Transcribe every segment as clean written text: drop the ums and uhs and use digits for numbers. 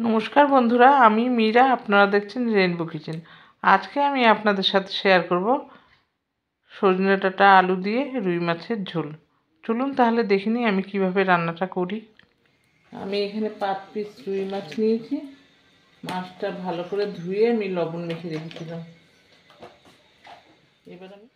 নমস্কার বন্ধুরা, আমি মীরা। আপনারা দেখছেন রেইনবো কিচেন। আজকে আমি আপনাদের সাথে শেয়ার করব সজনে ডাঁটা আলু দিয়ে রুই মাছের ঝোল। চলুন তাহলে দেখে নিই আমি কিভাবে রান্নাটা করি। আমি এখানে 5 পিস রুই মাছ নিয়েছি। মাছটা ভালো করে ধুয়ে আমি লবণ মেখে রেখেছিলাম। এবার আমি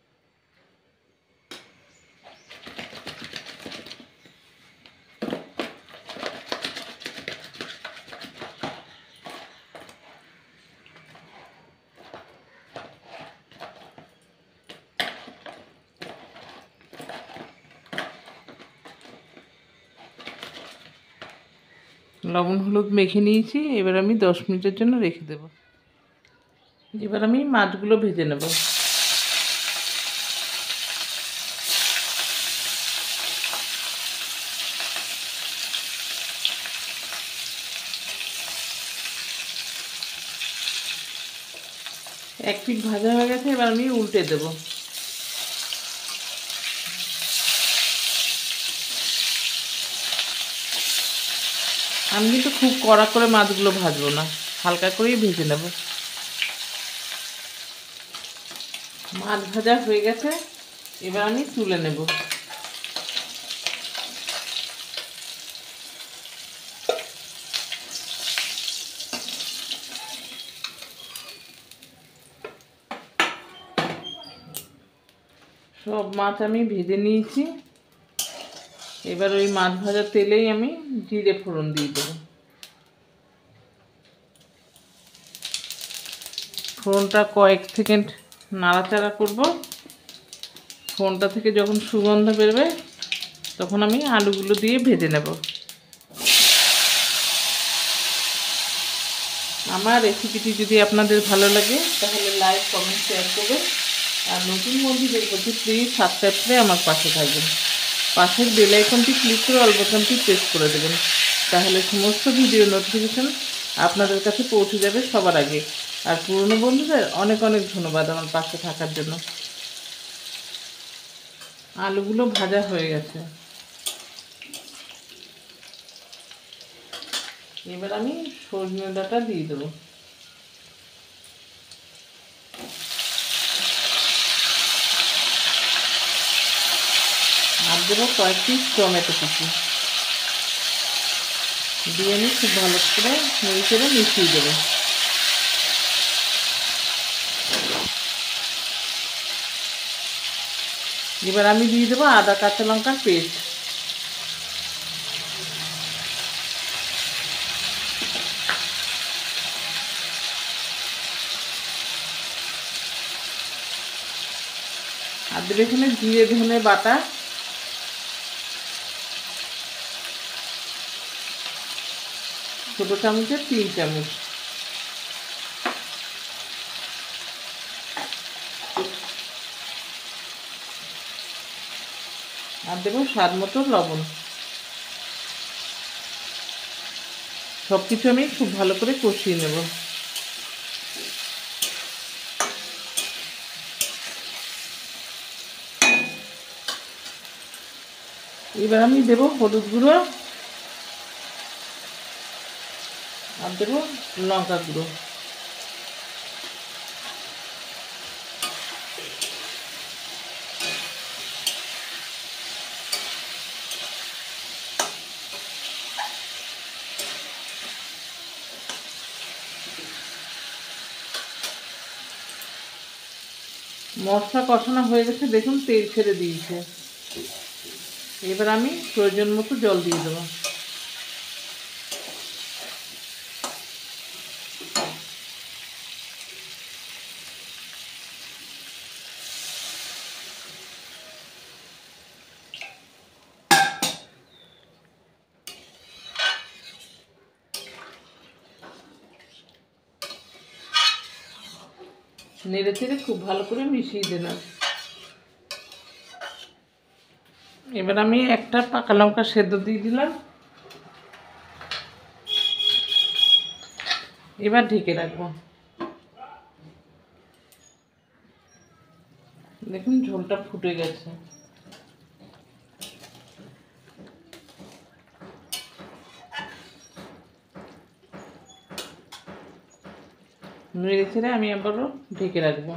লবণ হলুদ মেখে নিয়েছি। এবার আমি 10 মিনিটের জন্য রেখে দেব। এবার আমি মাছগুলো ভেজে নেব। এক পিঠ ভাজা হয়ে গেছে, এবার আমি উল্টে দেব। আমি কিন্তু খুব কড়া করে মাছগুলো ভাজবো না, হালকা করেই ভেজে নেব। মাছ ভাজা হয়ে গেছে, এবার আমি তুলে নেব। সব মাছ আমি ভেজে নিয়েছি। এবার ওই মাছ ভাজার তেলেই আমি জিরে ফোড়ন দিয়ে দেবো। ফোড়নটা কয়েক সেকেন্ড নাড়াচাড়া করব। ফোড়নটা থেকে যখন সুগন্ধ বেরোবে তখন আমি আলুগুলো দিয়ে ভেজে নেব। আমার রেসিপিটি যদি আপনাদের ভালো লাগে তাহলে লাইক, কমেন্ট, শেয়ার করবেন। আর নতুন বন্ধুদের বলছি প্লিজ সাবস্ক্রাইব করে আমার পাশে থাকবেন। পাশের বেল আইকনটি ক্লিক করে অল বাটনটি প্রেস করে দেবেন, তাহলে সমস্ত ভিডিও নোটিফিকেশন আপনাদের কাছে পৌঁছে যাবে সবার আগে। আর পুরনো বন্ধুদের অনেক অনেক ধন্যবাদ আমার পাশে থাকার জন্য। আলুগুলো ভাজা হয়ে গেছে, এবার আমি সজনে ডাঁটা দিয়ে দেবো। আর দেবো কয়েক পিস টমেটো কুচি দিয়ে আমি খুব ভালো করে নেড়ে মিশিয়ে দেবো। এবার আমি দিয়ে দেবো আদা কাঁচা লঙ্কার পেস্ট। আর দেবো এখানে জিরে ধনে বাটা, ছোটো চামচের 3 চামচ। আর দেবো স্বাদ মতো লবণ। সব কিছু আমি খুব ভালো করে কষিয়ে নেব। এবার আমি দেবো হলুদ গুঁড়ো আর দেবো লঙ্কা গুঁড়ো। মশলা কষানো হয়ে গেছে, দেখুন তেল ছেড়ে দিয়েছে। এবার আমি প্রয়োজন মতো জল দিয়ে দেবো। নেড়ে চেড়ে খুব ভালো করে মিশিয়ে দিলাম। এবার আমি একটা পাকা লঙ্কা সেদ্ধ দিয়ে দিলাম। এবার ঢেকে রাখবো। দেখুন ঝোলটা ফুটে গেছে। নেড়ে ছেড়ে আমি আবারও ঢেকে রাখবো।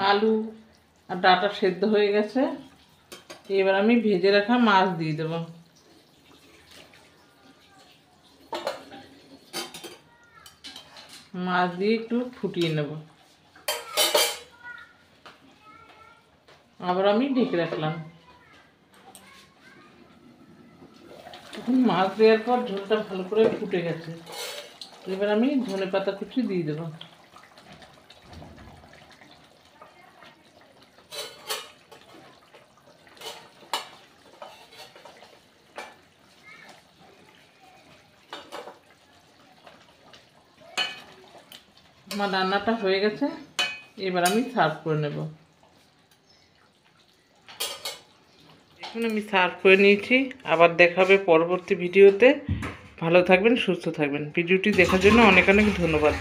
আলু আর ডাটা সেদ্ধ হয়ে গেছে, এবার আমি ভেজে রাখা মাছ দিয়ে দেবো। মাছ দিয়ে একটু ফুটিয়ে নেব, আবার আমি ঢেকে রাখলাম। এখন মাছ দেওয়ার পর ঝোলটা ভালো করে ফুটে গেছে, এবার আমি ধনেপাতা কুচি দিয়ে দেবো। আমার রান্নাটা হয়ে গেছে, এবার আমি সার্ভ করে নেব। এখন আমি সার্ভ করে নিয়েছি, আবার দেখা হবে পরবর্তী ভিডিওতে। ভালো থাকবেন, সুস্থ থাকবেন। ভিডিওটি দেখার জন্য অনেক অনেক ধন্যবাদ।